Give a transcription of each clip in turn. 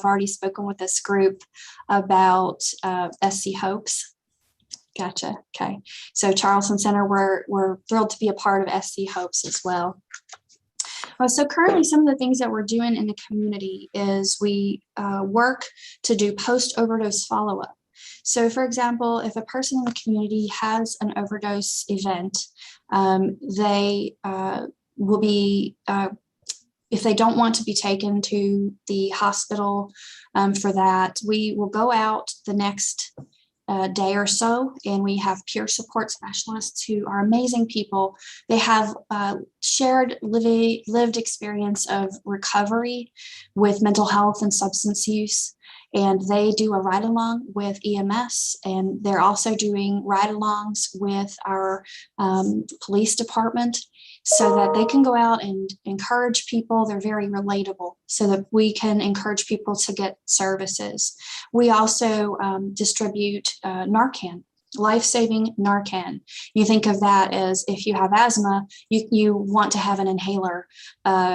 already spoken with this group about SC Hopes. Gotcha. Okay. So Charleston Center, we're thrilled to be a part of SC Hopes as well. So currently, some of the things that we're doing in the community is we work to do post-overdose follow-up. So for example, if a person in the community has an overdose event, they will be, if they don't want to be taken to the hospital for that, we will go out the next day or so, and we have peer support specialists who are amazing people. They have shared lived experience of recovery with mental health and substance use, and they do a ride-along with EMS, and they're also doing ride-alongs with our police department so that they can go out and encourage people. They're very relatable so that we can encourage people to get services. We also distribute Narcan, life-saving Narcan. You think of that as if you have asthma, you want to have an inhaler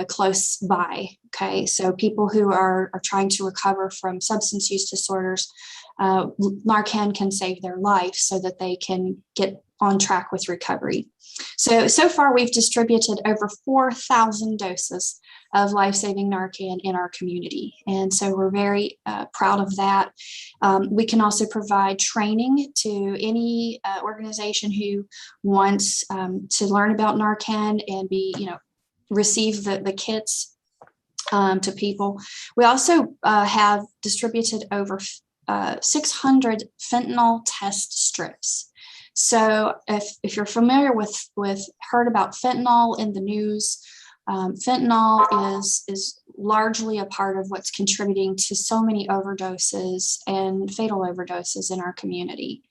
close by, okay? So people who are trying to recover from substance use disorders, Narcan can save their life so that they can get on track with recovery. So far we've distributed over 4,000 doses of life-saving Narcan in our community. And so we're very proud of that. We can also provide training to any organization who wants to learn about Narcan and receive the kits to people. We also have distributed over 600 fentanyl test strips. So if you're familiar heard about fentanyl in the news, fentanyl is largely a part of what's contributing to so many overdoses and fatal overdoses in our community.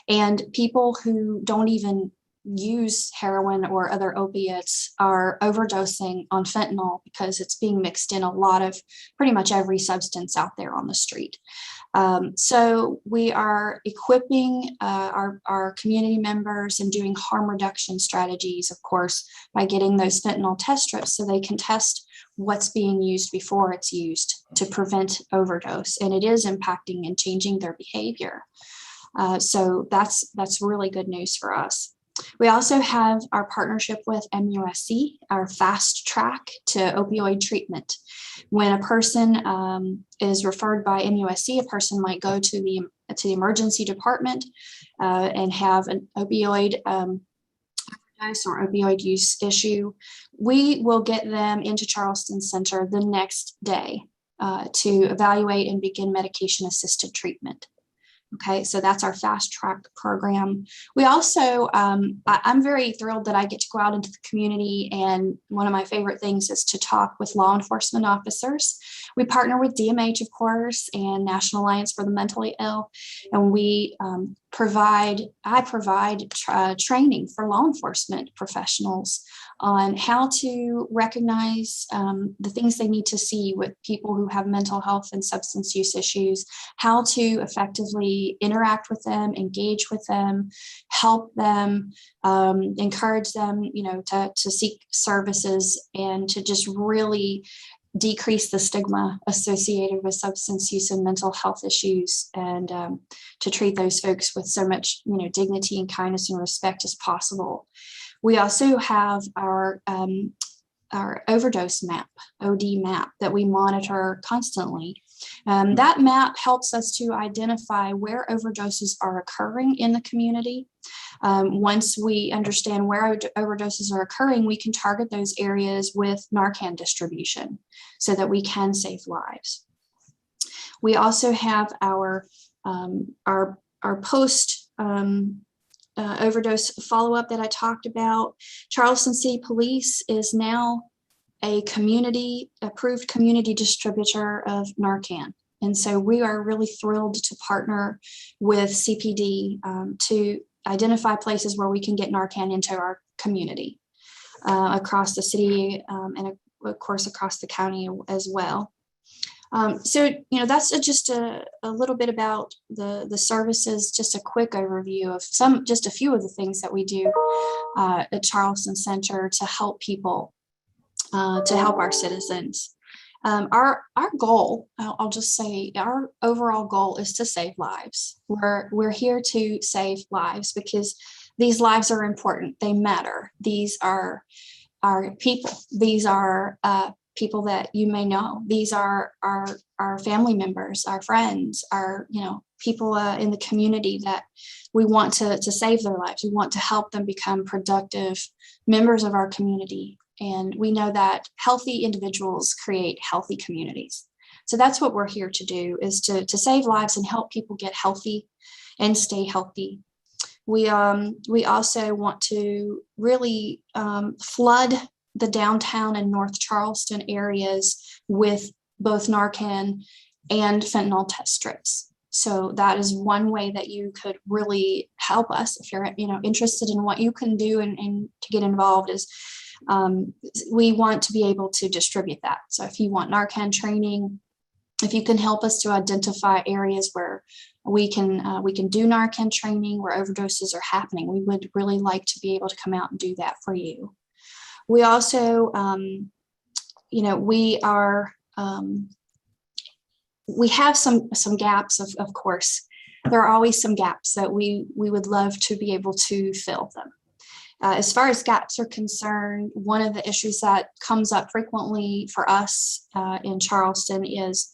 And people who don't even use heroin or other opiates are overdosing on fentanyl because it's being mixed in a lot of pretty much every substance out there on the street. So we are equipping our community members and doing harm reduction strategies, of course, by getting those fentanyl test strips so they can test what's being used before it's used to prevent overdose. And it is impacting and changing their behavior. So that's really good news for us. We also have our partnership with MUSC, our fast track to opioid treatment. When a person is referred by MUSC, a person might go to the emergency department and have an opioid overdose or opioid use issue. We will get them into Charleston Center the next day to evaluate and begin medication-assisted treatment. Okay, so that's our fast track program. We also, I'm very thrilled that I get to go out into the community, and one of my favorite things is to talk with law enforcement officers. We partner with DMH, of course, and National Alliance for the Mentally Ill, and I provide training for law enforcement professionals on how to recognize the things they need to see with people who have mental health and substance use issues, how to effectively interact with them, engage with them, help them, encourage them, to seek services and to just really decrease the stigma associated with substance use and mental health issues, and to treat those folks with so much, dignity and kindness and respect as possible. We also have our overdose map, OD map, that we monitor constantly. That map helps us to identify where overdoses are occurring in the community. Once we understand where overdoses are occurring, we can target those areas with Narcan distribution so that we can save lives. We also have our post overdose follow-up that I talked about. Charleston City Police is now a approved community distributor of Narcan. And so we are really thrilled to partner with CPD to identify places where we can get Narcan into our community across the city and of course across the county as well. So that's just a little bit about the services, just a quick overview of just a few of the things that we do at Charleston Center to help people, to help our citizens. Our goal, I'll just say, our overall goal is to save lives. We're here to save lives because these lives are important. They matter. These are our people. These are people that you may know. These are our family members, our friends, our people in the community that we want to save their lives. We want to help them become productive members of our community. And we know that healthy individuals create healthy communities. So that's what we're here to do, is to save lives and help people get healthy and stay healthy. We also want to really flood the downtown and North Charleston areas with both Narcan and fentanyl test strips. So that is one way that you could really help us if you're interested in what you can do and to get involved. Is we want to be able to distribute that. So if you want Narcan training, if you can help us to identify areas where we can do Narcan training, where overdoses are happening, we would really like to be able to come out and do that for you. We also, we have some gaps, of course. There are always some gaps that we would love to be able to fill them. As far as gaps are concerned, one of the issues that comes up frequently for us in Charleston is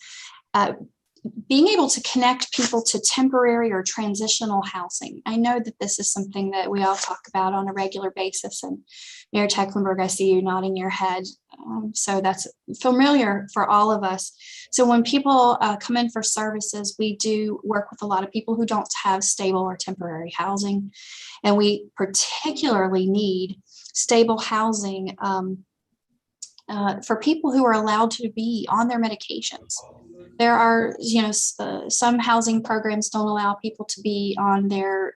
being able to connect people to temporary or transitional housing. I know that this is something that we all talk about on a regular basis, and Mayor Tecklenburg, I see you nodding your head. So that's familiar for all of us. So when people come in for services, we do work with a lot of people who don't have stable or temporary housing. And we particularly need stable housing for people who are allowed to be on their medications. There are, some housing programs don't allow people to be on their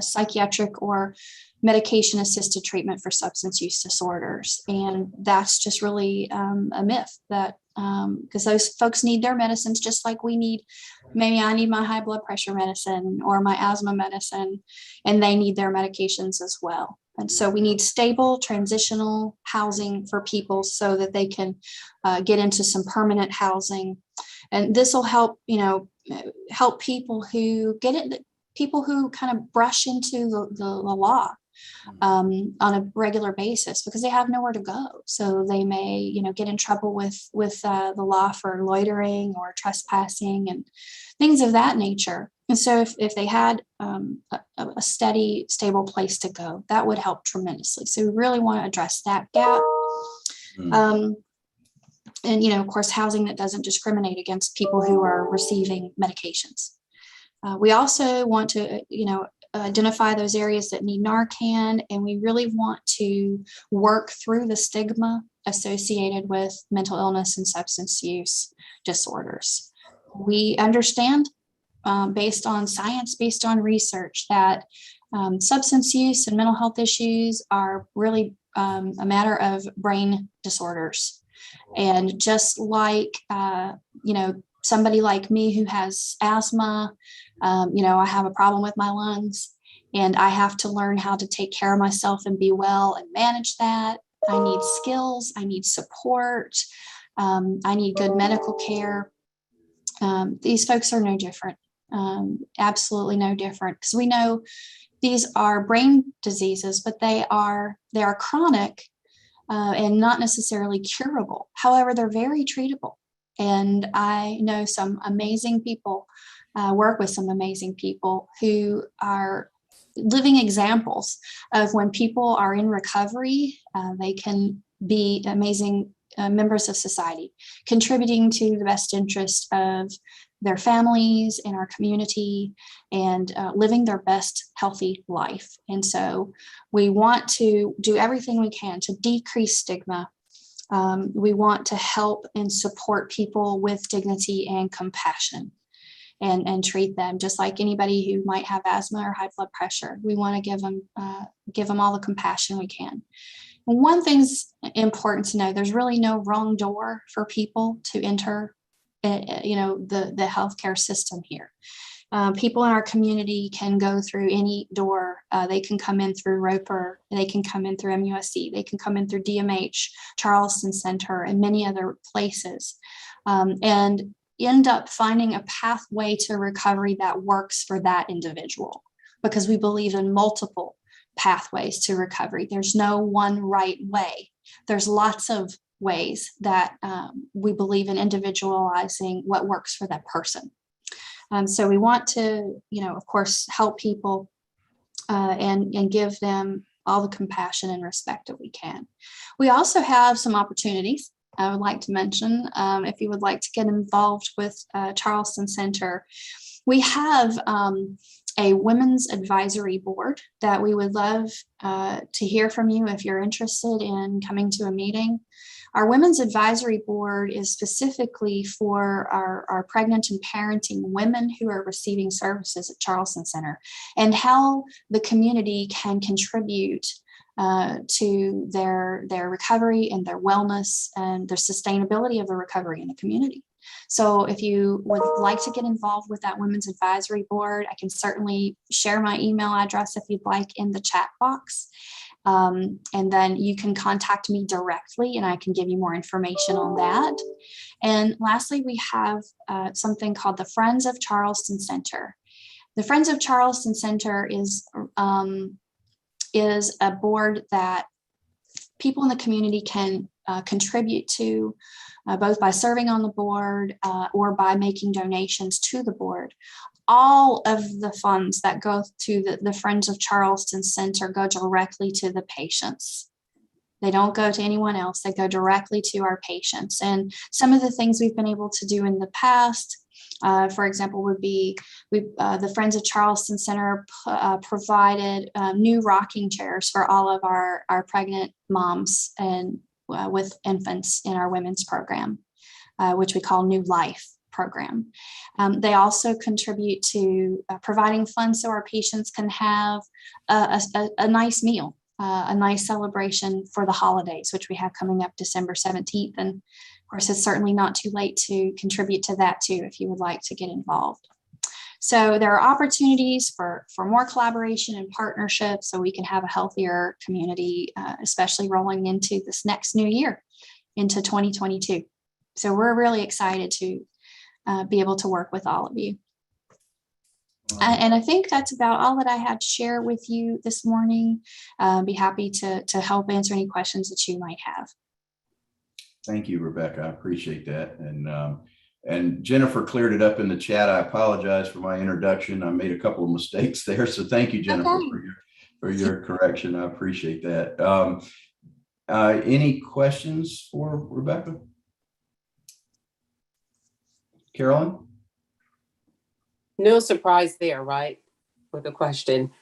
psychiatric or medication-assisted treatment for substance use disorders. And that's just really a myth, that because those folks need their medicines just like we need. Maybe I need my high blood pressure medicine or my asthma medicine, and they need their medications as well. And so we need stable transitional housing for people so that they can get into some permanent housing. And this will help, help people who get it, people who kind of brush into the law on a regular basis because they have nowhere to go. So they may, get in trouble with the law for loitering or trespassing and things of that nature. And so if they had a steady, stable place to go, that would help tremendously. So we really want to address that gap. And, of course, housing that doesn't discriminate against people who are receiving medications. We also want to, identify those areas that need Narcan, and we really want to work through the stigma associated with mental illness and substance use disorders. We understand, based on science, based on research, that substance use and mental health issues are really a matter of brain disorders. And just like, somebody like me who has asthma, I have a problem with my lungs, and I have to learn how to take care of myself and be well and manage that. I need skills, I need support, I need good medical care. These folks are no different, absolutely no different, because we know these are brain diseases, but they are chronic and not necessarily curable. However, they're very treatable. And I know some amazing people, work with some amazing people who are living examples of when people are in recovery, they can be amazing members of society, contributing to the best interest of their families and our community, and living their best healthy life. And so we want to do everything we can to decrease stigma. We want to help and support people with dignity and compassion, and treat them just like anybody who might have asthma or high blood pressure. We want to give them all the compassion we can. And one thing's important to know: there's really no wrong door for people to enter, the healthcare system here. People in our community can go through any door. They can come in through Roper, they can come in through MUSC, they can come in through DMH, Charleston Center, and many other places, and end up finding a pathway to recovery that works for that individual, because we believe in multiple pathways to recovery. There's no one right way. There's lots of ways that we believe in individualizing what works for that person. So we want to, of course, help people and give them all the compassion and respect that we can. We also have some opportunities I would like to mention. If you would like to get involved with Charleston Center, we have a women's advisory board that we would love to hear from you if you're interested in coming to a meeting. Our Women's Advisory Board is specifically for our pregnant and parenting women who are receiving services at Charleston Center, and how the community can contribute to their recovery and their wellness and their sustainability of the recovery in the community. So if you would like to get involved with that Women's Advisory Board, I can certainly share my email address if you'd like in the chat box. And then you can contact me directly and I can give you more information on that. And lastly, we have something called the Friends of Charleston Center. The Friends of Charleston Center is a board that people in the community can contribute to, both by serving on the board or by making donations to the board. All of the funds that go to the Friends of Charleston Center go directly to the patients. They don't go to anyone else. They go directly to our patients. And some of the things we've been able to do in the past, for example, would be the Friends of Charleston Center provided new rocking chairs for all of our pregnant moms and with infants in our women's program, which we call New Life program. They also contribute to providing funds so our patients can have a nice meal, a nice celebration for the holidays, which we have coming up December 17th. And of course, it's certainly not too late to contribute to that too, if you would like to get involved. So there are opportunities for more collaboration and partnership so we can have a healthier community, especially rolling into this next new year, into 2022. So we're really excited to be able to work with all of you. And I think that's about all that I had to share with you this morning. Be happy to help answer any questions that you might have. Thank you, Rebecca. I appreciate that. And Jennifer cleared it up in the chat. I apologize for my introduction. I made a couple of mistakes there. So thank you, Jennifer, okay, for your correction. I appreciate that. Any questions for Rebecca? Carolyn? No surprise there, right? With the question.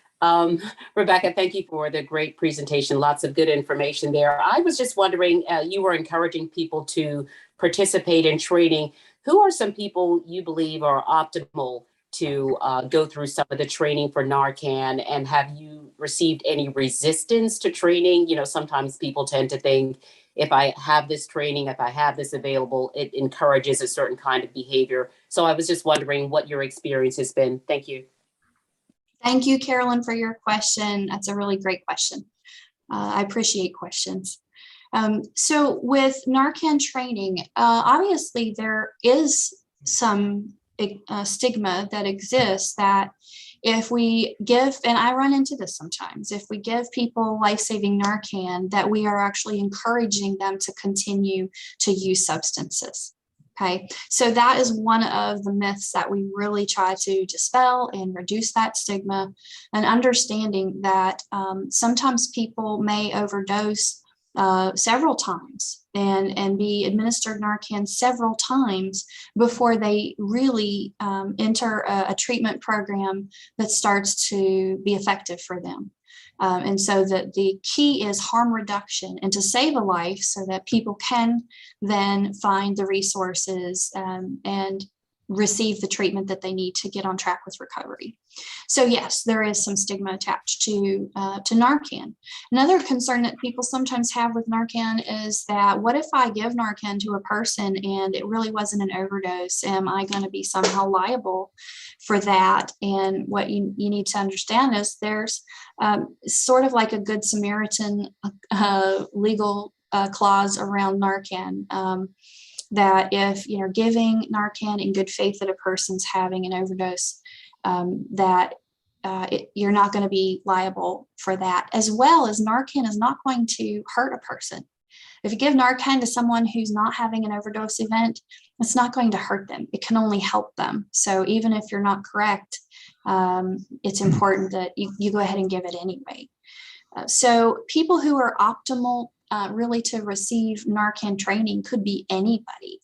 Rebecca, thank you for the great presentation. Lots of good information there. I was just wondering, you were encouraging people to participate in training. Who are some people you believe are optimal to go through some of the training for Narcan? And have you received any resistance to training? You know, sometimes people tend to think, if I have this training, if I have this available, it encourages a certain kind of behavior. So I was just wondering what your experience has been. Thank you. Thank you, Carolyn, for your question. That's a really great question. I appreciate questions. So with Narcan training, obviously there is some stigma that exists that if we give, and I run into this sometimes, if we give people life-saving Narcan, that we are actually encouraging them to continue to use substances. Okay, so that is one of the myths that we really try to dispel and reduce that stigma, and understanding that sometimes people may overdose several times and be administered Narcan several times before they really enter a treatment program that starts to be effective for them. And so the key is harm reduction and to save a life so that people can then find the resources and receive the treatment that they need to get on track with recovery. So yes, there is some stigma attached to Narcan. Another concern that people sometimes have with Narcan is that, what if I give Narcan to a person and it really wasn't an overdose? Am I going to be somehow liable for that? And what you need to understand is there's sort of like a Good Samaritan legal clause around Narcan. That if you're giving Narcan in good faith that a person's having an overdose, you're not going to be liable for that. As well as Narcan is not going to hurt a person. If you give Narcan to someone who's not having an overdose event, it's not going to hurt them. It can only help them. So even if you're not correct, it's important that you go ahead and give it anyway. So people who are optimal really to receive Narcan training could be anybody.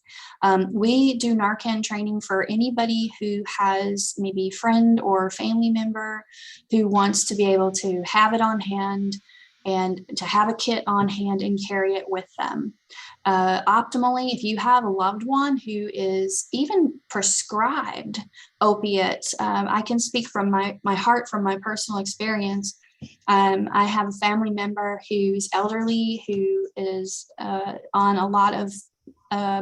We do Narcan training for anybody who has maybe a friend or family member who wants to be able to have it on hand and to have a kit on hand and carry it with them. Optimally, if you have a loved one who is even prescribed opiates, I can speak from my heart, from my personal experience. I have a family member who's elderly, who is on a lot of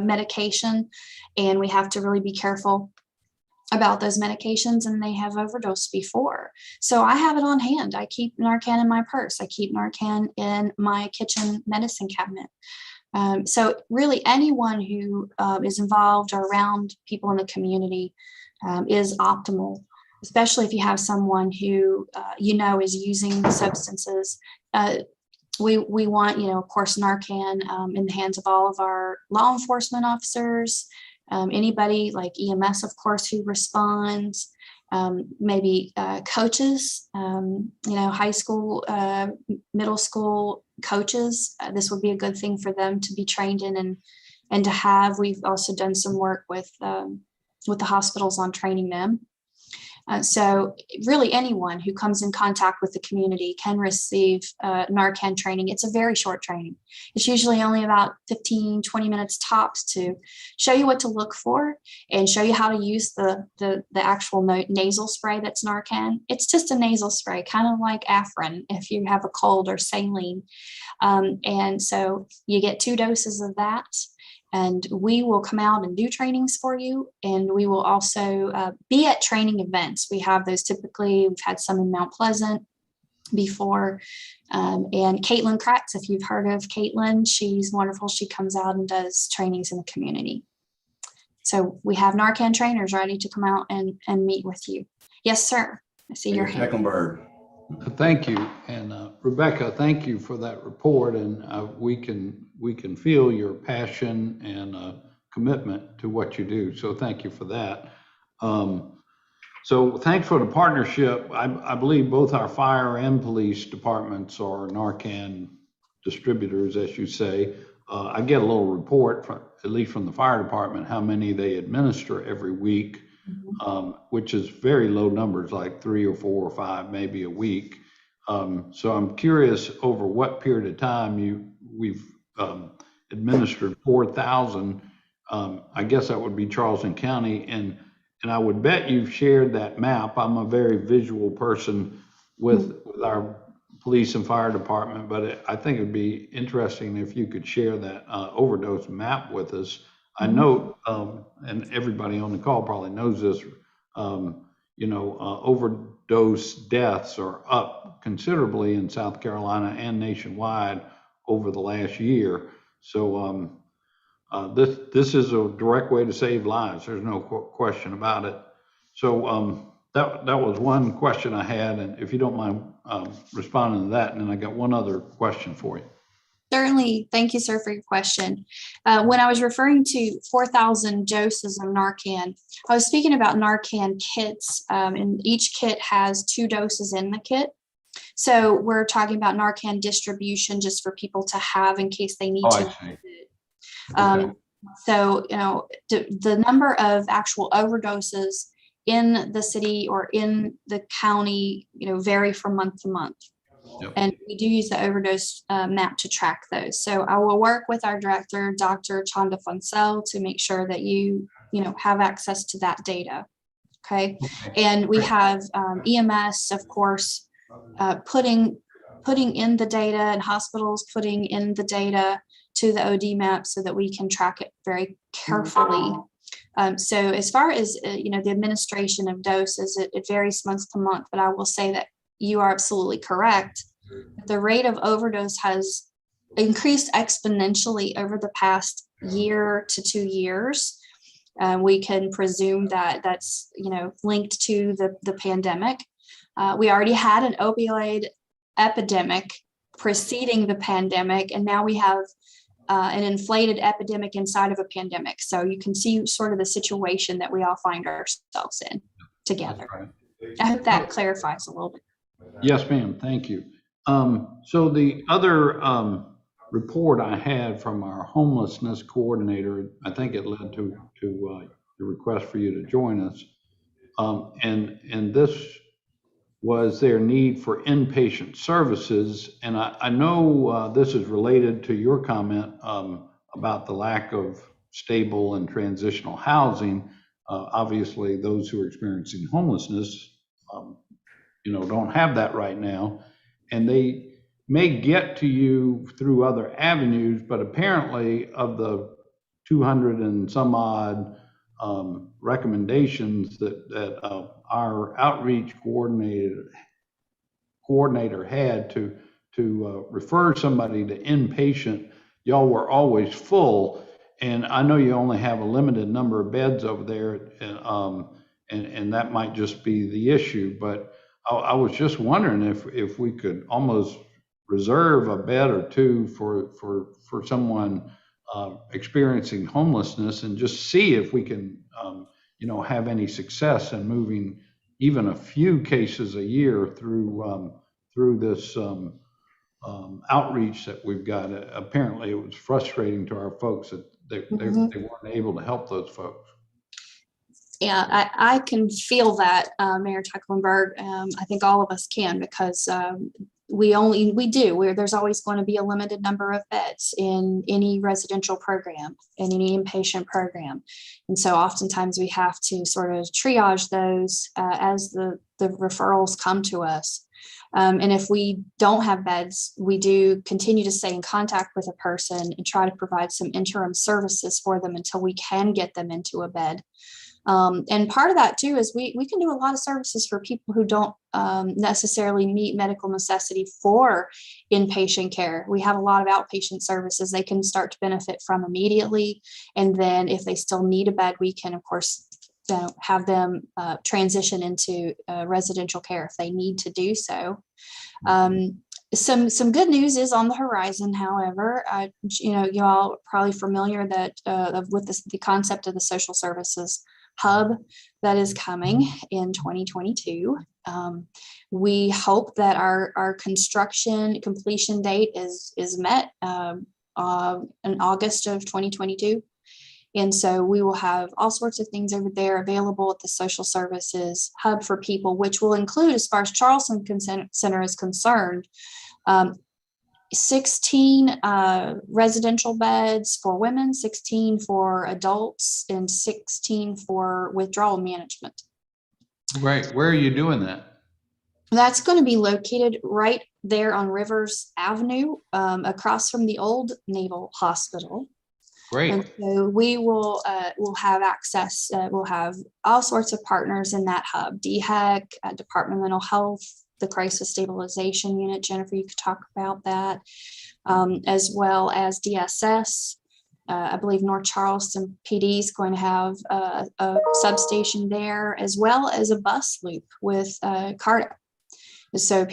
medication, and we have to really be careful about those medications, and they have overdosed before. So I have it on hand. I keep Narcan in my purse. I keep Narcan in my kitchen medicine cabinet. So really anyone who is involved or around people in the community is optimal, especially if you have someone who is using substances. We want, of course, Narcan in the hands of all of our law enforcement officers, anybody like EMS, of course, who responds, maybe coaches, high school, middle school coaches. This would be a good thing for them to be trained in and to have. We've also done some work with the hospitals on training them. So really anyone who comes in contact with the community can receive Narcan training. It's a very short training. It's usually only about 15, 20 minutes tops to show you what to look for and show you how to use the actual nasal spray that's Narcan. It's just a nasal spray, kind of like Afrin if you have a cold or saline. And so you get 2 doses of that. And we will come out and do trainings for you. And we will also be at training events. We have those typically. We've had some in Mount Pleasant before. And Caitlin Kratz, if you've heard of Caitlin, she's wonderful. She comes out and does trainings in the community. So we have Narcan trainers ready to come out and meet with you. Yes, sir. I see your hand. Tecklenburg. Thank you. And Rebecca, thank you for that report. And we can feel your passion and commitment to what you do. So thank you for that. So thanks for the partnership. I believe both our fire and police departments are Narcan distributors, as you say. I get a little report, at least from the fire department, how many they administer every week. Which is very low numbers, like 3 or 4 or 5, maybe a week. So I'm curious, over what period of time we've administered 4,000. I guess that would be Charleston County, and I would bet you've shared that map. I'm a very visual person with our police and fire department, but I think it'd be interesting if you could share that overdose map with us. I know, and everybody on the call probably knows this, overdose deaths are up considerably in South Carolina and nationwide over the last year. So this is a direct way to save lives. There's no question about it. So that was one question I had, and if you don't mind responding to that, and then I got one other question for you. Certainly. Thank you, sir, for your question. When I was referring to 4,000 doses of Narcan, I was speaking about Narcan kits, and each kit has 2 doses in the kit. So we're talking about Narcan distribution just for people to have in case they need to. Okay. So, the number of actual overdoses in the city or in the county, vary from month to month. Yep. And we do use the overdose map to track those. So I will work with our director, Dr. Chanda Fonsell, to make sure that you have access to that data. Okay. And we have EMS, of course, putting in the data, and hospitals putting in the data to the OD map so that we can track it very carefully. So as far as, the administration of doses, it varies month to month, but I will say that you are absolutely correct. The rate of overdose has increased exponentially over the past year to 2 years. We can presume that that's, linked to the pandemic. We already had an opioid epidemic preceding the pandemic, and now we have an inflated epidemic inside of a pandemic. So you can see sort of the situation that we all find ourselves in together. Right. I hope that clarifies a little bit. Yes, ma'am. Thank you. So the other report I had from our homelessness coordinator, I think it led to the request for you to join us. And this was their need for inpatient services. And I know this is related to your comment about the lack of stable and transitional housing. Obviously, those who are experiencing homelessness, don't have that right now. And they may get to you through other avenues, but apparently of the 200 and some odd recommendations that our outreach coordinator had to refer somebody to inpatient, y'all were always full. And I know you only have a limited number of beds over there, and that might just be the issue. But I was just wondering if we could almost reserve a bed or two for someone experiencing homelessness, and just see if we can, have any success in moving even a few cases a year through this outreach that we've got. Apparently, it was frustrating to our folks that they weren't able to help those folks. Yeah, I can feel that, Mayor Tecklenburg. I think all of us can, because there's always going to be a limited number of beds in any residential program, in any inpatient program. And so oftentimes we have to sort of triage those as the referrals come to us. And if we don't have beds, we do continue to stay in contact with a person and try to provide some interim services for them until we can get them into a bed. And part of that too is we can do a lot of services for people who don't necessarily meet medical necessity for inpatient care. We have a lot of outpatient services they can start to benefit from immediately. And then if they still need a bed, we can, of course, have them transition into residential care if they need to do so. Some good news is on the horizon, however. You all are probably familiar with the concept of the social services hub that is coming in 2022. We hope that our construction completion date is met in August of 2022. And so we will have all sorts of things over there available at the social services hub for people, which will include, as far as Charleston Center is concerned, 16 residential beds for women, 16 for adults, and 16 for withdrawal management. Right. Where are you doing that? That's going to be located right there on Rivers Avenue, across from the old Naval Hospital. Great. And so we will have access. We'll have all sorts of partners in that hub: DHEC, Department of Mental Health, the Crisis Stabilization Unit. Jennifer, you could talk about that, as well as DSS. I believe North Charleston PD is going to have a substation there, as well as a bus loop with CARTA. So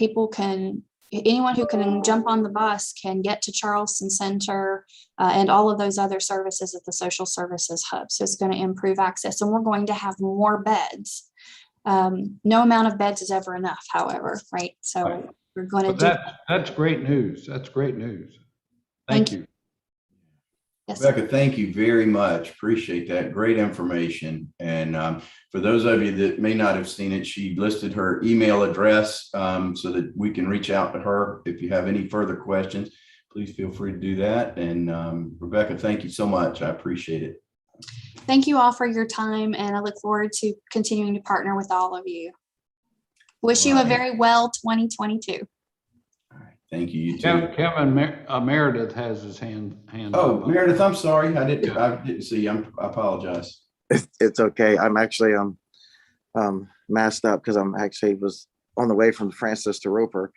anyone who can jump on the bus can get to Charleston Center and all of those other services at the social services hub. So it's going to improve access, and we're going to have more beds. No amount of beds is ever enough, however, right? So right. We're going to That's great news. That's great news. Thank you. Yes, Rebecca, thank you very much. Appreciate that. Great information. And for those of you that may not have seen it, she listed her email address so that we can reach out to her. If you have any further questions, please feel free to do that. And Rebecca, thank you so much. I appreciate it. Thank you all for your time, and I look forward to continuing to partner with all of you. Wish you a very well 2022. All right. Thank you. You too. Kevin Meredith has his hand Oh, up. Meredith, I'm sorry. I didn't see you. I apologize. It's okay. I'm actually masked up because I'm actually was on the way from Francis to Roper,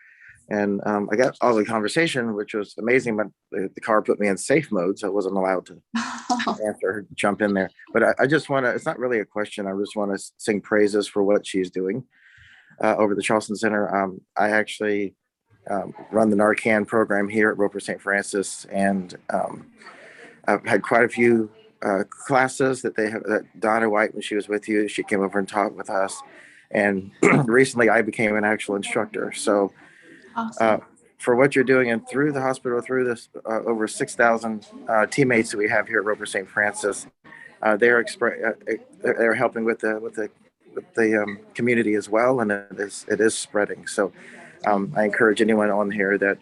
and I got all the conversation, which was amazing. But the car put me in safe mode, so I wasn't allowed to answer, jump in there. But I just want to. It's not really a question. I just want to sing praises for what she's doing over the Charleston Center. I actually run the Narcan program here at Roper St. Francis, and I've had quite a few classes that that Donna White, when she was with you, she came over and taught with us. And recently I became an actual instructor. So Awesome. for what you're doing and through the hospital, through this over 6,000 teammates that we have here at Roper St. Francis, they're helping with the community as well. And it is spreading. So I encourage anyone on here that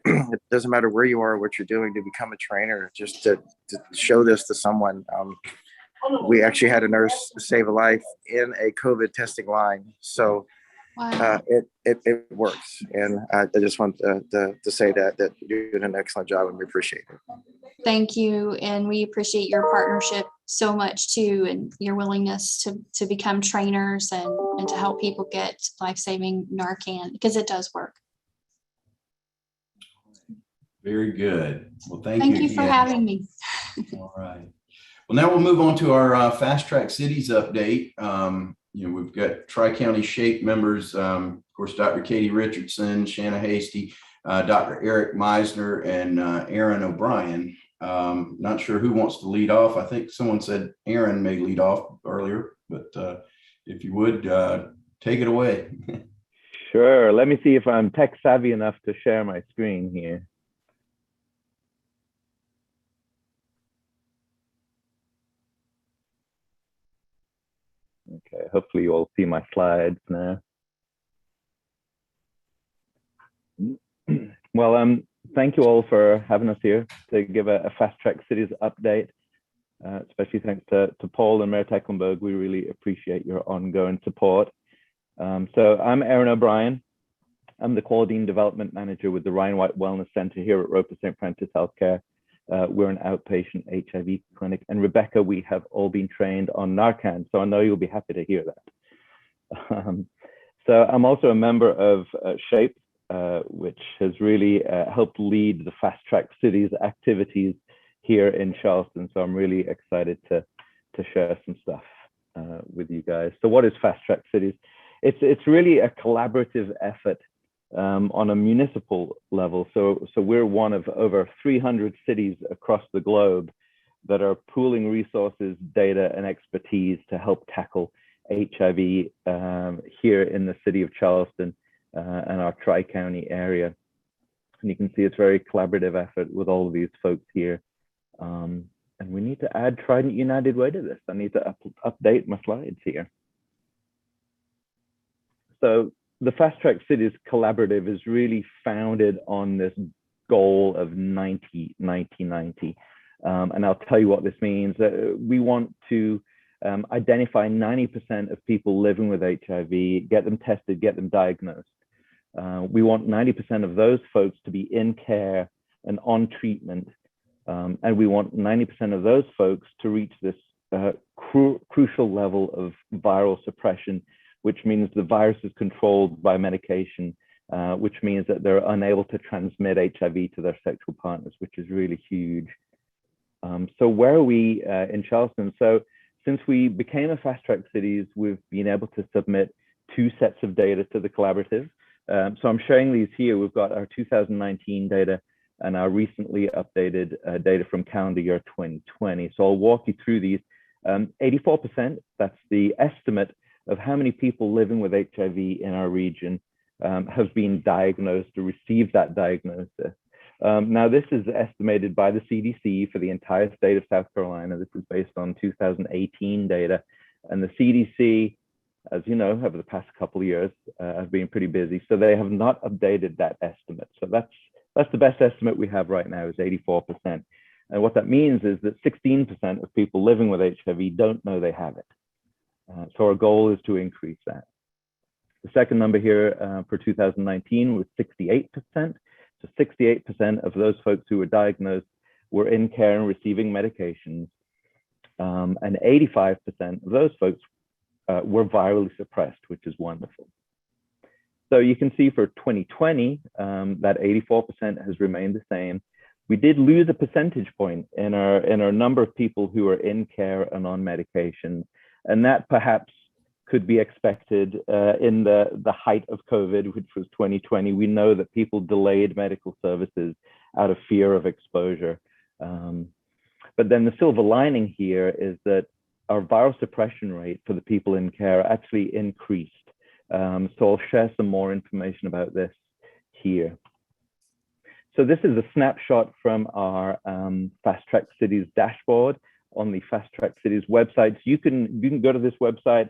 it doesn't matter where you are, what you're doing, to become a trainer, just to show this to someone. We actually had a nurse save a life in a COVID testing line. So Wow. it works. And I just want to say that you're doing an excellent job, and we appreciate it. Thank you. And we appreciate your partnership so much too, and your willingness to become trainers and to help people get life-saving Narcan, because it does work. Very good. Well, thank Thank you you for again. having me. All right. Well, now we'll move on to our Fast Track Cities update. We've got Tri-County SHAPE members, of course, Dr. Katie Richardson, Shanna Hasty, Dr. Eric Meisner, and Aaron O'Brien. Not sure who wants to lead off. I think someone said Aaron may lead off earlier, but if you would, take it away. Sure. Let me see if I'm tech savvy enough to share my screen here. Okay, hopefully you all see my slides now. Well, thank you all for having us here to give a Fast Track Cities update. Especially thanks to Paul and Mayor Tecklenburg. We really appreciate your ongoing support. So I'm Aaron O'Brien. I'm the Quality and Development Manager with the Ryan White Wellness Center here at Roper St. Francis Healthcare. We're an outpatient HIV clinic. And Rebecca, we have all been trained on Narcan, so I know you'll be happy to hear that. So I'm also a member of SHAPE, which has really helped lead the Fast Track Cities activities here in Charleston. So I'm really excited to share some stuff with you guys. So what is Fast Track Cities? It's really a collaborative effort on a municipal level. So we're one of over 300 cities across the globe that are pooling resources, data, and expertise to help tackle HIV here in the city of Charleston and our Tri-County area. And you can see it's a very collaborative effort with all of these folks here. And we need to add Trident United Way to this. I need to update my slides here. So the Fast Track Cities Collaborative is really founded on this goal of 90-90-90. And I'll tell you what this means. We want to identify 90% of people living with HIV, get them tested, get them diagnosed. We want 90% of those folks to be in care and on treatment. And we want 90% of those folks to reach this crucial level of viral suppression, which means the virus is controlled by medication, which means that they're unable to transmit HIV to their sexual partners, which is really huge. So where are we in Charleston? So since we became a Fast Track Cities, we've been able to submit 2 sets of data to the collaborative. So I'm showing these here. We've got our 2019 data and our recently updated data from calendar year 2020. So I'll walk you through these. 84%, that's the estimate of how many people living with HIV in our region have been diagnosed or received that diagnosis. Now, this is estimated by the CDC for the entire state of South Carolina. This is based on 2018 data. And the CDC, as you know, over the past couple of years, have been pretty busy. So they have not updated that estimate. So that's the best estimate we have right now is 84%. And what that means is that 16% of people living with HIV don't know they have it. So our goal is to increase that. The second number here for 2019 was 68%. So 68% of those folks who were diagnosed were in care and receiving medications. And 85% of those folks were virally suppressed, which is wonderful. So you can see for 2020, that 84% has remained the same. We did lose a percentage point in our number of people who are in care and on medication. And that perhaps could be expected in the height of COVID, which was 2020. We know that people delayed medical services out of fear of exposure. But then the silver lining here is that our viral suppression rate for the people in care actually increased. So I'll share some more information about this here. So this is a snapshot from our Fast Track Cities dashboard on the Fast Track Cities website. So you can go to this website.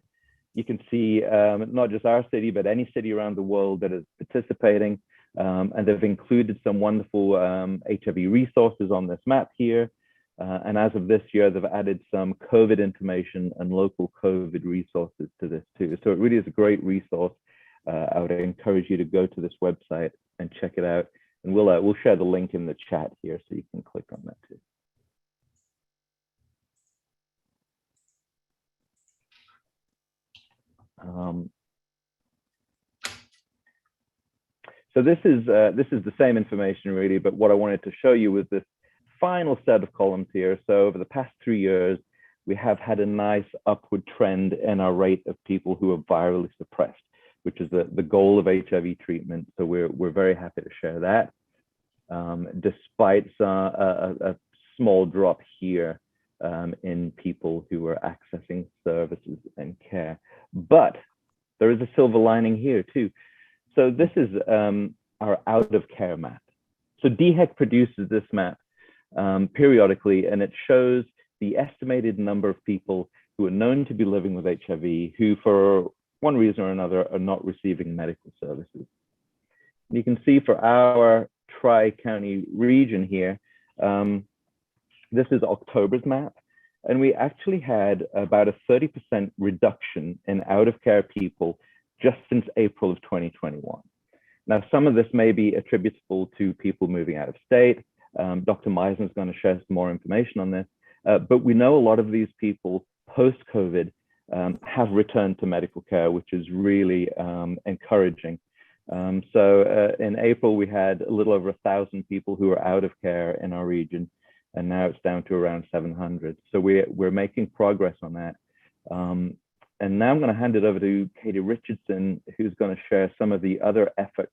You can see not just our city, but any city around the world that is participating. And they've included some wonderful HIV resources on this map here. And as of this year, they've added some COVID information and local COVID resources to this too. So it really is a great resource. I would encourage you to go to this website and check it out. And we'll share the link in the chat here so you can click on that too. So this is the same information really, but what I wanted to show you was this final set of columns here. So over the past 3 years, we have had a nice upward trend in our rate of people who are virally suppressed, which is the goal of HIV treatment. So we're very happy to share that, despite a small drop here in people who are accessing services and care. But there is a silver lining here too. So this is our out of care map. So DHEC produces this map periodically, and it shows the estimated number of people who are known to be living with HIV who for one reason or another are not receiving medical services. And you can see for our Tri-County region here, this is October's map, and we actually had about a 30% reduction in out of care people just since April of 2021. Now, some of this may be attributable to people moving out of state. Dr. Meisner is going to share some more information on this, but we know a lot of these people post-COVID have returned to medical care, which is really encouraging. So in April, we had a little over 1,000 people who were out of care in our region, and now it's down to around 700. So we're making progress on that. And now I'm going to hand it over to Katie Richardson, who's going to share some of the other efforts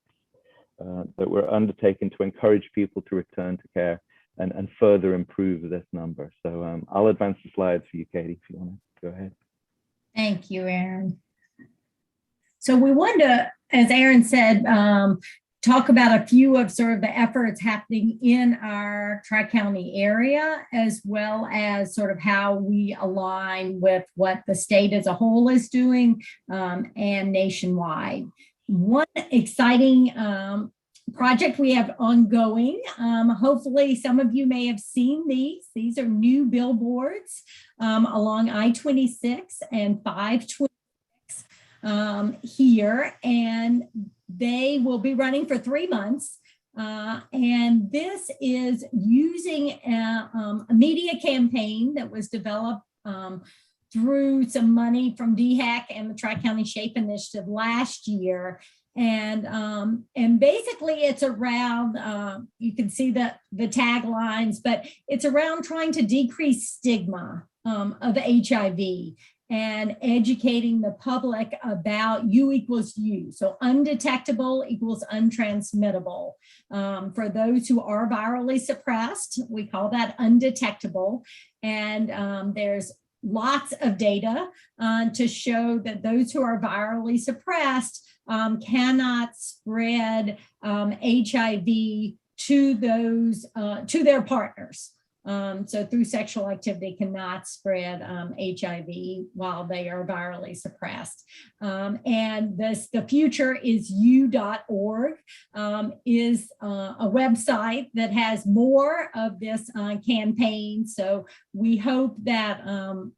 that we're undertaking to encourage people to return to care and further improve this number. So I'll advance the slides for you, Katie, if you want to go ahead. Thank you, Aaron. So we wanted to, as Aaron said, talk about a few of sort of the efforts happening in our Tri-County area, as well as sort of how we align with what the state as a whole is doing and nationwide. One exciting project we have ongoing, hopefully some of you may have seen these. These are new billboards along I-26 and 526 here, and they will be running for 3 months. And this is using a media campaign that was developed through some money from DHEC and the Tri-County SHAPE Initiative last year. And basically it's around, you can see the taglines, but it's around trying to decrease stigma of HIV and educating the public about U equals U. So undetectable equals untransmittable. For those who are virally suppressed, we call that undetectable. And there's lots of data to show that those who are virally suppressed cannot spread HIV to those to their partners. So through sexual activity cannot spread HIV while they are virally suppressed. And the future is u.org, is a website that has more of this campaign. So we hope that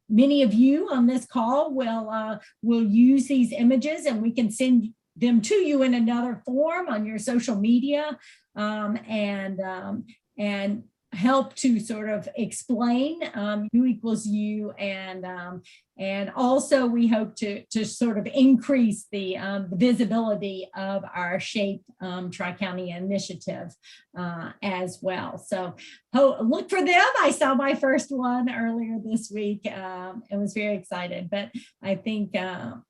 many of you on this call will use these images, and we can send them to you in another form on your social media, and help to sort of explain U equals U, and also we hope to sort of increase the visibility of our SHAPE Tri-County initiative as well. So look for them. I saw my first one earlier this week and was very excited, but I think the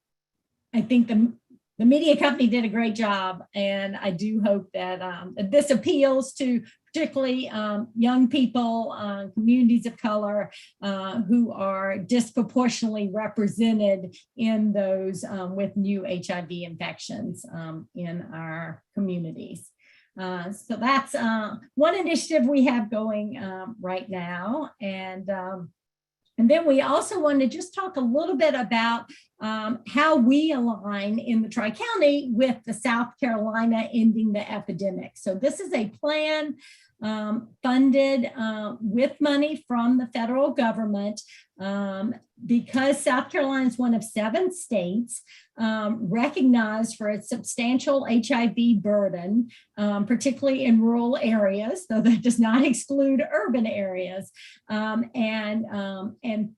media company did a great job, and I do hope that this appeals to particularly young people, communities of color who are disproportionately represented in those with new HIV infections in our communities. So that's one initiative we have going right now. And then we also want to just talk a little bit about how we align in the Tri-County with the South Carolina Ending the Epidemic. So this is a plan funded with money from the federal government, because South Carolina is one of 7 states recognized for its substantial HIV burden, particularly in rural areas, though that does not exclude urban areas. And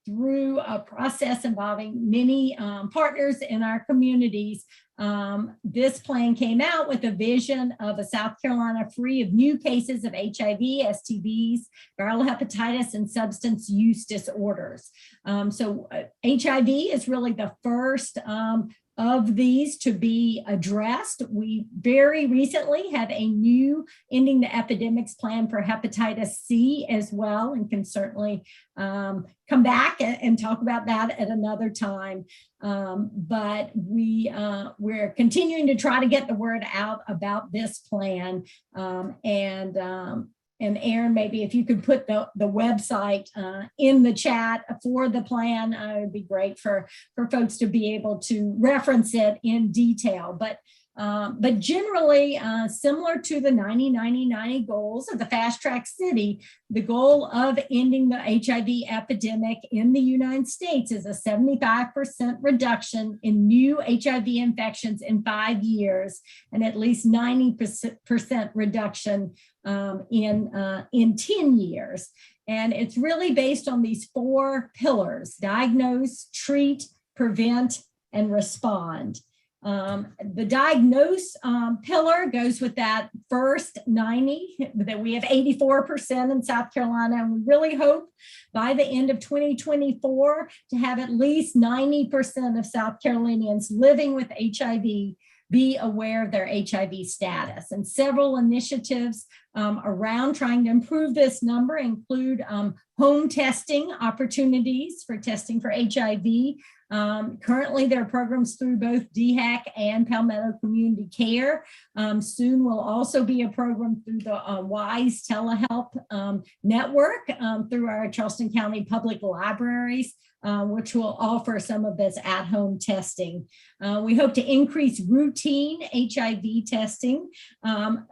through a process involving many partners in our communities, this plan came out with a vision of a South Carolina free of new cases of HIV, STDs, viral hepatitis, and substance use disorders. So HIV is really the first of these to be addressed. We very recently have a new Ending the Epidemics plan for hepatitis C as well, and can certainly come back and talk about that at another time. But we're continuing to try to get the word out about this plan. And Aaron, maybe if you could put the website in the chat for the plan, it would be great for folks to be able to reference it in detail. But generally, similar to the 90-90-90 goals of the Fast Track City, the goal of ending the HIV epidemic in the United States is a 75% reduction in new HIV infections in 5 years, and at least 90% reduction in 10 years. And it's really based on these 4 pillars: diagnose, treat, prevent, and respond. The diagnose pillar goes with that first 90, that we have 84% in South Carolina. And we really hope by the end of 2024 to have at least 90% of South Carolinians living with HIV be aware of their HIV status. And several initiatives around trying to improve this number include home testing opportunities for testing for HIV. Currently, there are programs through both DHEC and Palmetto Community Care. Soon will also be a program through the WISE telehealth network through our Charleston County Public Libraries, which will offer some of this at-home testing. We hope to increase routine HIV testing.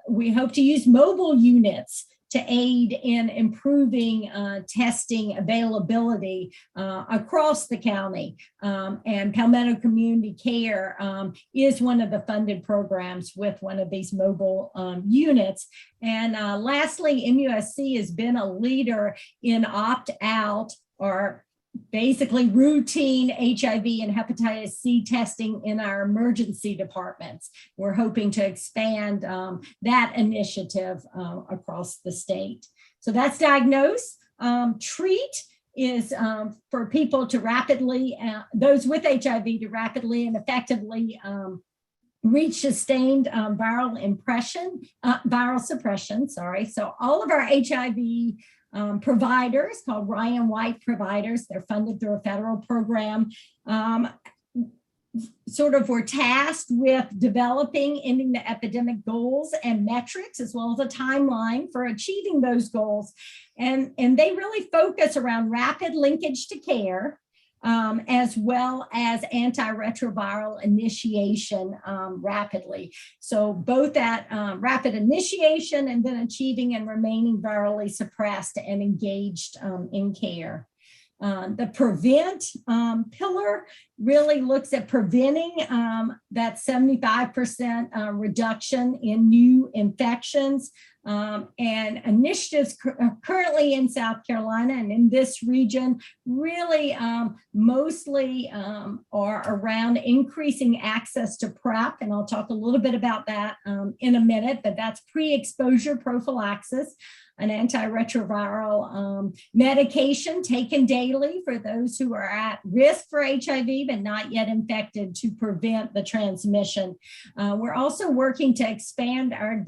We hope to use mobile units to aid in improving testing availability across the county. And Palmetto Community Care is one of the funded programs with one of these mobile units. And lastly, MUSC has been a leader in opt-out, or basically routine HIV and hepatitis C testing in our emergency departments. We're hoping to expand that initiative across the state. So that's diagnose. Treat is for people to rapidly, those with HIV to rapidly and effectively reach sustained viral suppression, sorry. So all of our HIV providers, called Ryan White providers, they're funded through a federal program, sort of were tasked with developing ending the epidemic goals and metrics, as well as a timeline for achieving those goals. And they really focus around rapid linkage to care, as well as antiretroviral initiation rapidly. So both that rapid initiation and then achieving and remaining virally suppressed and engaged in care. The prevent pillar really looks at preventing that 75% reduction in new infections. And initiatives currently in South Carolina and in this region really mostly are around increasing access to PrEP. And I'll talk a little bit about that in a minute, but that's pre-exposure prophylaxis, an antiretroviral medication taken daily for those who are at risk for HIV but not yet infected to prevent the transmission. We're also working to expand our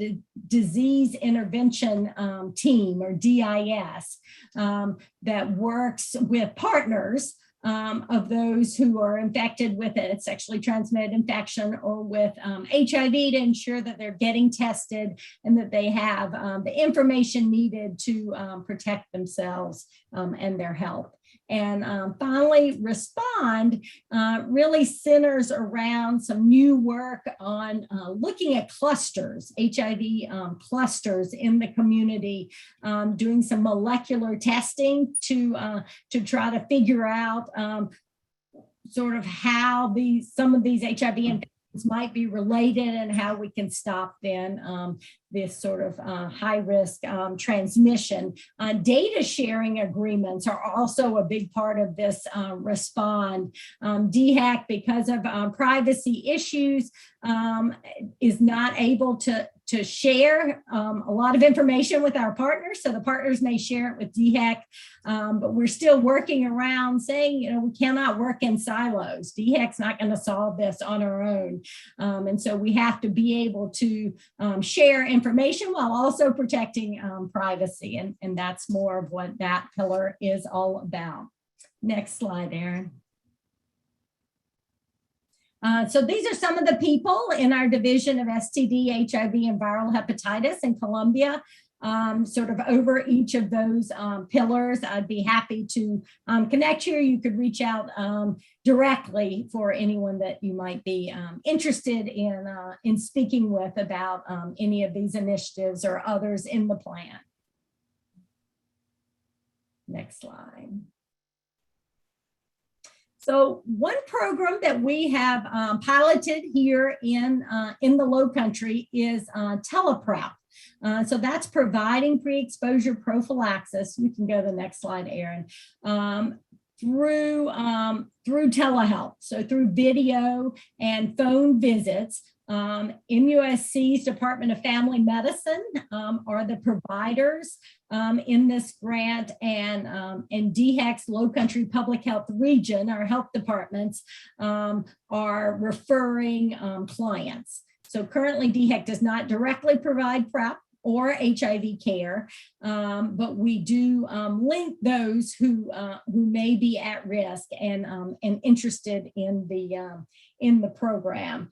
disease intervention team, or DIS, that works with partners of those who are infected with a sexually transmitted infection or with HIV to ensure that they're getting tested and that they have the information needed to protect themselves and their health. And finally, Respond really centers around some new work on looking at clusters, HIV clusters in the community, doing some molecular testing to try to figure out sort of how some of these HIV infections might be related and how we can stop then this sort of high risk transmission. Data sharing agreements are also a big part of this Respond. DHEC, because of privacy issues, is not able to share a lot of information with our partners. So the partners may share it with DHEC, but we're still working around saying, you know, we cannot work in silos. DHEC's not going to solve this on our own. And so we have to be able to share information while also protecting privacy. And that's more of what that pillar is all about. Next slide, Erin. So these are some of the people in our division of STD, HIV, and viral hepatitis in Columbia, sort of over each of those pillars. I'd be happy to connect you. You could reach out directly for anyone that you might be interested in speaking with about any of these initiatives or others in the plan. Next slide. So one program that we have piloted here in the Low Country is teleprep. So that's providing pre-exposure prophylaxis. You can go to the next slide, Erin. Through telehealth, so through video and phone visits. MUSC's Department of Family Medicine are the providers in this grant, and DHEC's Low Country Public Health Region, our health departments, are referring clients. So currently DHEC does not directly provide PrEP or HIV care, but we do link those who may be at risk and interested in the program.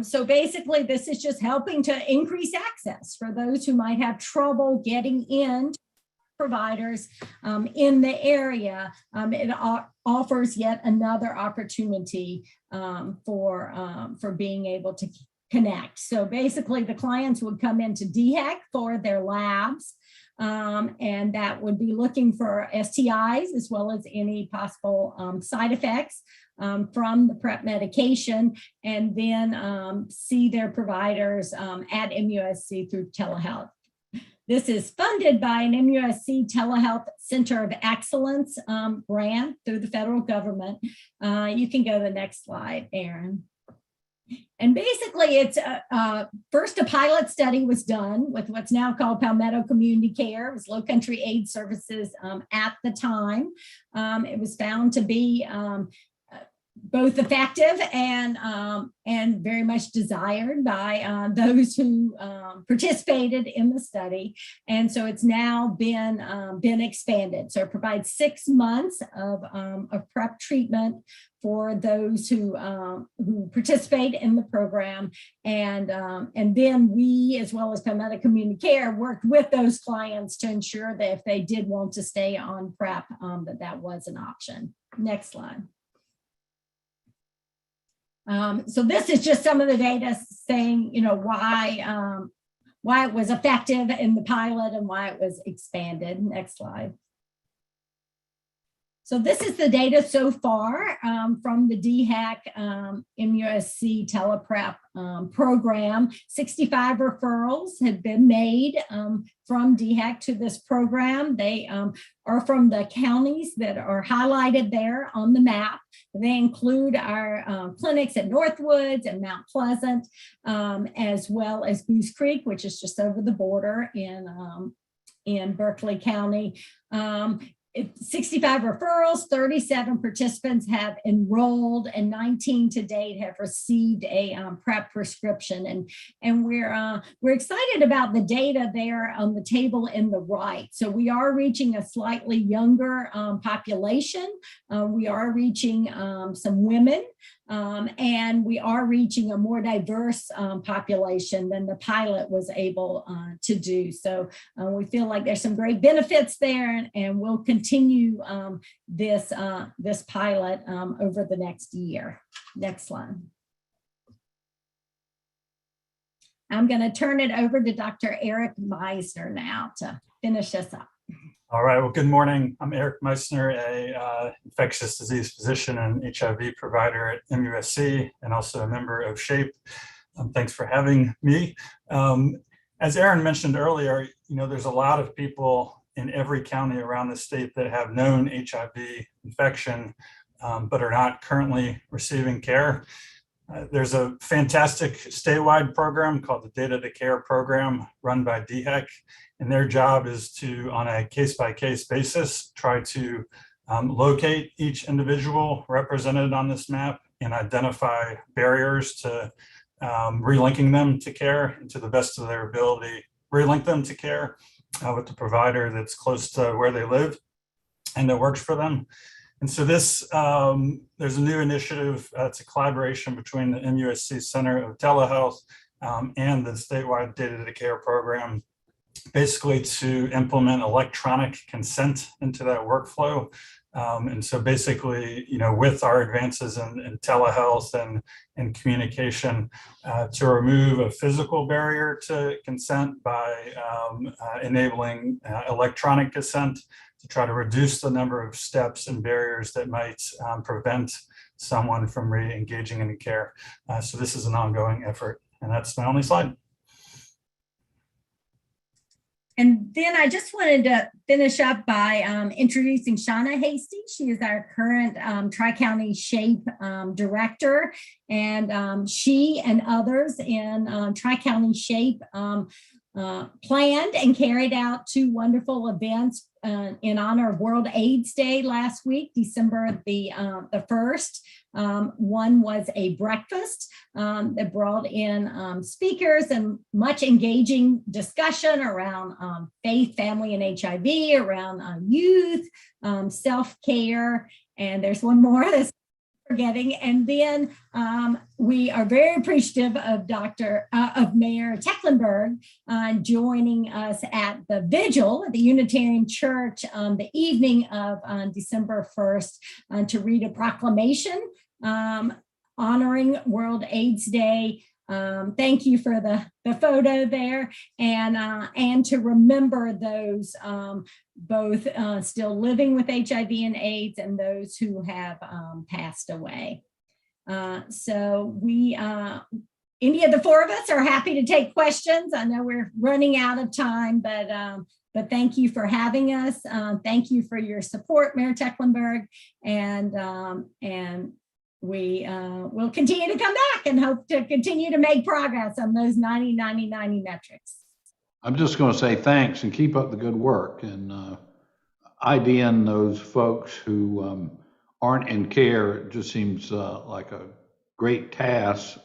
So basically, this is just helping to increase access for those who might have trouble getting in to providers in the area. It offers yet another opportunity for being able to connect. So basically the clients would come into DHEC for their labs, and that would be looking for STIs as well as any possible side effects from the PrEP medication, and then see their providers at MUSC through telehealth. This is funded by an MUSC Telehealth Center of Excellence grant through the federal government. You can go to the next slide, Erin. And basically, it's first a pilot study was done with what's now called Palmetto Community Care. It was Low Country Aid Services at the time. It was found to be both effective and very much desired by those who participated in the study. And so it's now been expanded. So it provides 6 months of PrEP treatment for those who participate in the program. And then we, as well as Palmetto Community Care, worked with those clients to ensure that if they did want to stay on PrEP, that was an option. Next slide. So this is just some of the data saying, why it was effective in the pilot and why it was expanded. Next slide. So this is the data so far from the DHEC MUSC teleprep program. 65 referrals have been made from DHEC to this program. They are from the counties that are highlighted there on the map. They include our clinics at Northwoods and Mount Pleasant, as well as Goose Creek, which is just over the border in Berkeley County. 65 referrals, 37 participants have enrolled, and 19 to date have received a PrEP prescription. And we're excited about the data there on the table in the right. So we are reaching a slightly younger population. We are reaching some women. And we are reaching a more diverse population than the pilot was able to do. So we feel like there's some great benefits there, and we'll continue this pilot over the next year. Next slide. I'm going to turn it over to Dr. Eric Meisner now to finish us up. All right, well, good morning. I'm Eric Meisner, a infectious disease physician and HIV provider at MUSC, and also a member of SHAPE. Thanks for having me. As Aaron mentioned earlier, there's a lot of people in every county around the state that have known HIV infection, but are not currently receiving care. There's a fantastic statewide program called the Data to Care program run by DHEC. And their job is to, on a case-by-case basis, try to locate each individual represented on this map and identify barriers to relinking them to care, and to the best of their ability, relink them to care with the provider that's close to where they live and that works for them. And so this, there's a new initiative. It's a collaboration between the MUSC Center of Telehealth and the statewide Data to Care program, basically to implement electronic consent into that workflow. And so basically, with our advances in telehealth and communication, to remove a physical barrier to consent by enabling electronic consent, to try to reduce the number of steps and barriers that might prevent someone from re-engaging in care. So this is an ongoing effort, and that's my only slide. And then I just wanted to finish up by introducing Shauna Hasty. She is our current Tri-County SHAPE director, and she and others in Tri-County SHAPE planned and carried out 2 wonderful events in honor of World AIDS Day last week, December the 1st. One was a breakfast that brought in speakers and much engaging discussion around faith, family, and HIV, around youth, self-care, and there's one more that's forgetting. And then we are very appreciative of Mayor Tecklenburg joining us at the vigil at the Unitarian Church the evening of December 1st to read a proclamation honoring World AIDS Day. Thank you for the photo there, and to remember those both still living with HIV and AIDS and those who have passed away. So we, any of the 4 of us are happy to take questions. I know we're running out of time, but thank you for having us. Thank you for your support, Mayor Tecklenburg, and we will continue to come back and hope to continue to make progress on those 90-90-90 metrics. I'm just going to say thanks and keep up the good work, and IDing those folks who aren't in care, it just seems like a great task,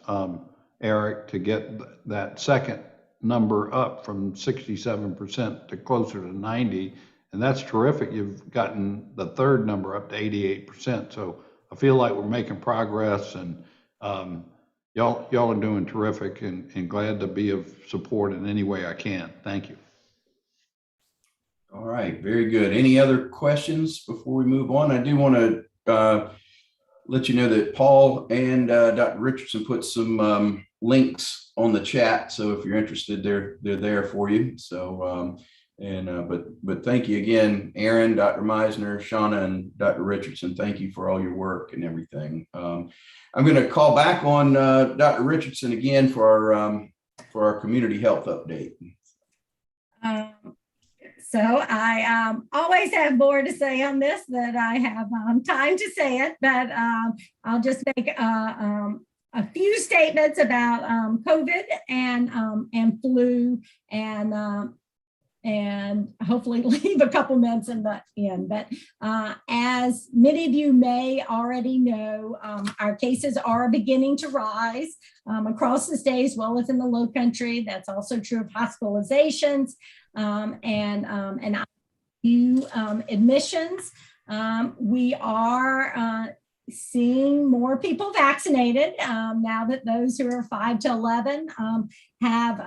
Eric, to get that second number up from 67% to closer to 90. And that's terrific. You've gotten the third number up to 88%. So I feel like we're making progress, and y'all are doing terrific, and glad to be of support in any way I can. Thank you. All right, very good. Any other questions before we move on? I do want to let you know that Paul and Dr. Richardson put some links on the chat. So if you're interested, they're there for you. So, but thank you again, Aaron, Dr. Meisner, Shauna, and Dr. Richardson. Thank you for all your work and everything. I'm going to call back on Dr. Richardson again for our community health update. So I always have more to say on this than I have time to say it, but I'll just make a few statements about COVID and flu, and hopefully leave a couple minutes in the end. But as many of you may already know, our cases are beginning to rise across the state as well as in the Low Country. That's also true of hospitalizations and ICU admissions. We are seeing more people vaccinated now that those who are 5 to 11 have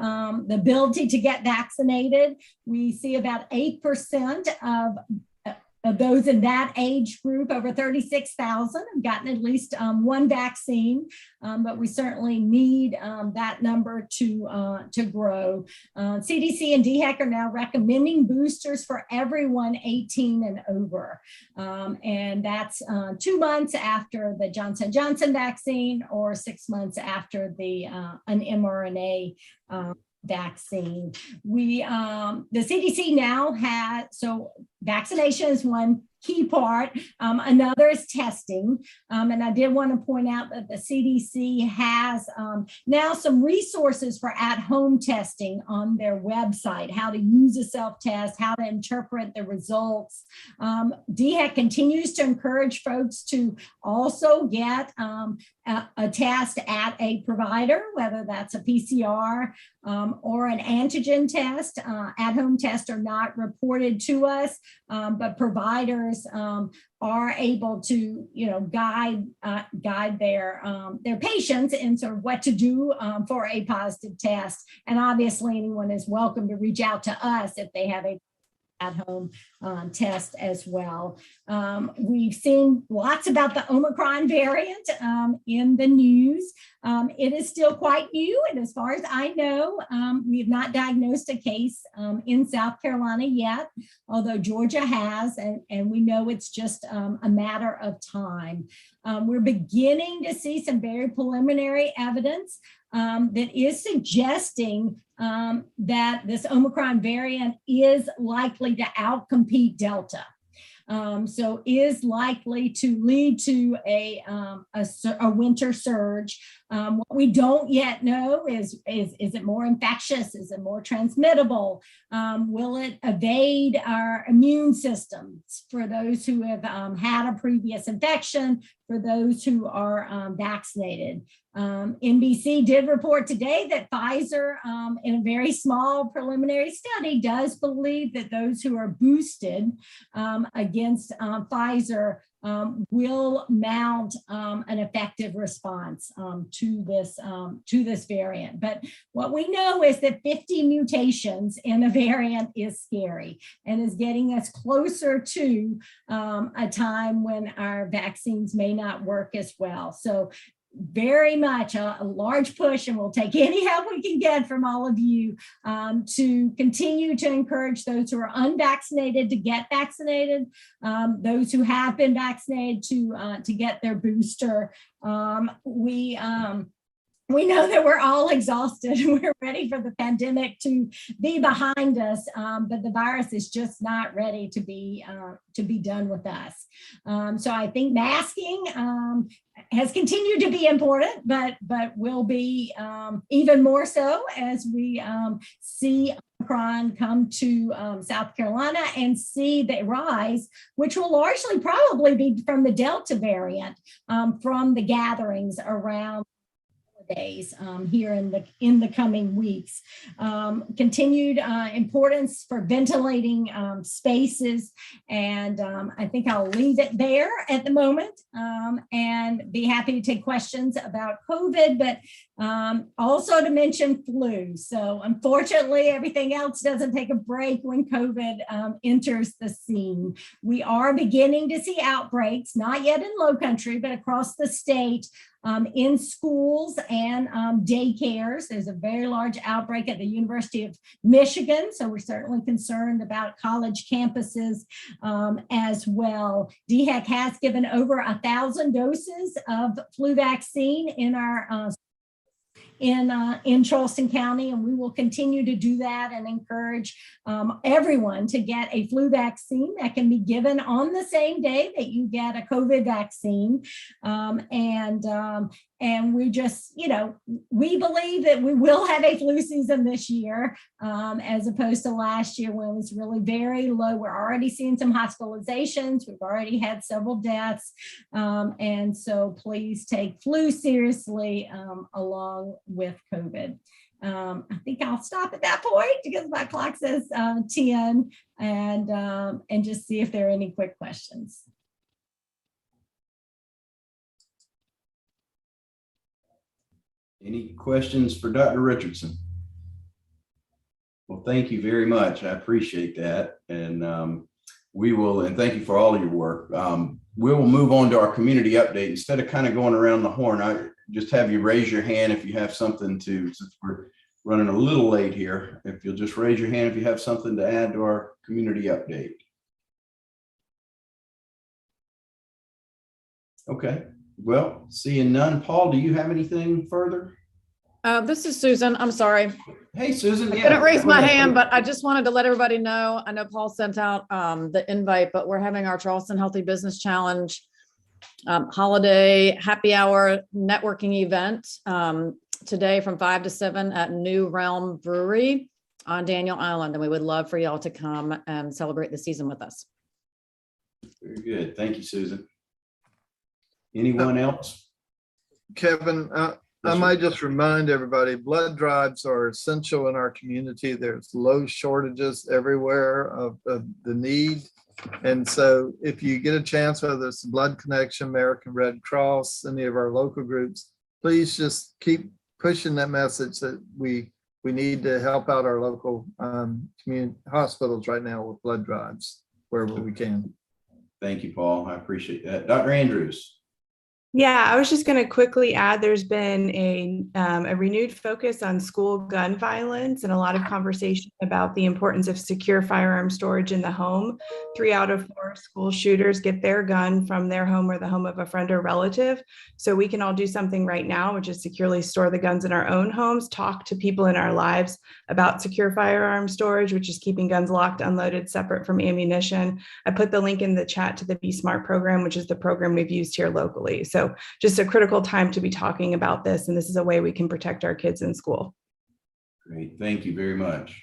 the ability to get vaccinated. We see about 8% of those in that age group, over 36,000, have gotten at least one vaccine, but we certainly need that number to grow. CDC and DHEC are now recommending boosters for everyone 18 and over, and that's 2 months after the Johnson & Johnson vaccine or 6 months after an mRNA vaccine. The CDC now has, so vaccination is one key part. Another is testing. And I did want to point out that the CDC has now some resources for at-home testing on their website, how to use a self-test, how to interpret the results. DHEC continues to encourage folks to also get a test at a provider, whether that's a PCR or an antigen test. At-home tests are not reported to us, but providers are able to, guide their patients in sort of what to do for a positive test. And obviously, anyone is welcome to reach out to us if they have a at-home test as well. We've seen lots about the Omicron variant in the news. It is still quite new, and as far as I know, we have not diagnosed a case in South Carolina yet, although Georgia has, and we know it's just a matter of time. We're beginning to see some very preliminary evidence that is suggesting that this Omicron variant is likely to outcompete Delta. So is likely to lead to a winter surge. What we don't yet know is it more infectious? Is it more transmittable? Will it evade our immune systems for those who have had a previous infection, for those who are vaccinated? NBC did report today that Pfizer, in a very small preliminary study, does believe that those who are boosted against Pfizer will mount an effective response to this variant. But what we know is that 50 mutations in a variant is scary and is getting us closer to a time when our vaccines may not work as well. So very much a large push, and we'll take any help we can get from all of you to continue to encourage those who are unvaccinated to get vaccinated, those who have been vaccinated to get their booster. We know that we're all exhausted and we're ready for the pandemic to be behind us, but the virus is just not ready to be done with us. So I think masking has continued to be important, but will be even more so as we see Omicron come to South Carolina and see the rise, which will largely probably be from the Delta variant, from the gatherings around days here in the coming weeks. Continued importance for ventilating spaces, and I think I'll leave it there at the moment and be happy to take questions about COVID, but also to mention flu. So unfortunately, everything else doesn't take a break when COVID enters the scene. We are beginning to see outbreaks, not yet in Low Country, but across the state. In schools and daycares. There's a very large outbreak at the University of Michigan, so we're certainly concerned about college campuses as well. DHEC has given over 1,000 doses of flu vaccine in our in Charleston County, and we will continue to do that and encourage everyone to get a flu vaccine that can be given on the same day that you get a COVID vaccine. And we just, we believe that we will have a flu season this year, as opposed to last year when it was really very low. We're already seeing some hospitalizations. We've already had several deaths. And so please take flu seriously along with COVID. I think I'll stop at that point because my clock says 10 and just see if there are any quick questions. Any questions for Dr. Richardson? Well, thank you very much. I appreciate that. And we will, and thank you for all of your work. We will move on to our community update. Instead of kind of going around the horn, I just have you raise your hand if you have something to, since we're running a little late here, if you'll just raise your hand if you have something to add to our community update. Okay. Well, seeing none. Paul, do you have anything further? This is Susan. I'm sorry. Hey, Susan. I couldn't raise my hand, but I just wanted to let everybody know. I know Paul sent out the invite, but we're having our Charleston Healthy Business Challenge holiday happy hour networking event today from 5 to 7 at New Realm Brewery on Daniel Island. And we would love for y'all to come and celebrate the season with us. Very good. Thank you, Susan. Anyone else? Kevin, I might just remind everybody, blood drives are essential in our community. There's low shortages everywhere of the need. And so if you get a chance, whether it's Blood Connection, American Red Cross, any of our local groups, please just keep pushing that message that we need to help out our local community hospitals right now with blood drives wherever we can. Thank you, Paul. I appreciate that. Dr. Andrews. Yeah, I was just going to quickly add, there's been a renewed focus on school gun violence and a lot of conversation about the importance of secure firearm storage in the home. 3 out of 4 school shooters get their gun from their home or the home of a friend or relative. So we can all do something right now, which is securely store the guns in our own homes, talk to people in our lives about secure firearm storage, which is keeping guns locked, unloaded, separate from ammunition. I put the link in the chat to the Be Smart program, which is the program we've used here locally. So just a critical time to be talking about this. And this is a way we can protect our kids in school. Great. Thank you very much.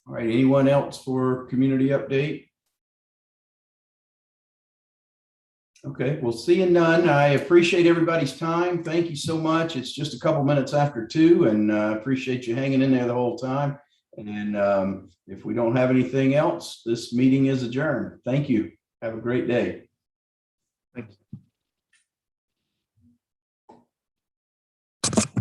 All right. Anyone else for community update? Okay. Well, seeing none, I appreciate everybody's time. Thank you so much. It's just a couple minutes after 2, and I appreciate you hanging in there the whole time. And if we don't have anything else, this meeting is adjourned. Thank you. Have a great day. Thank you.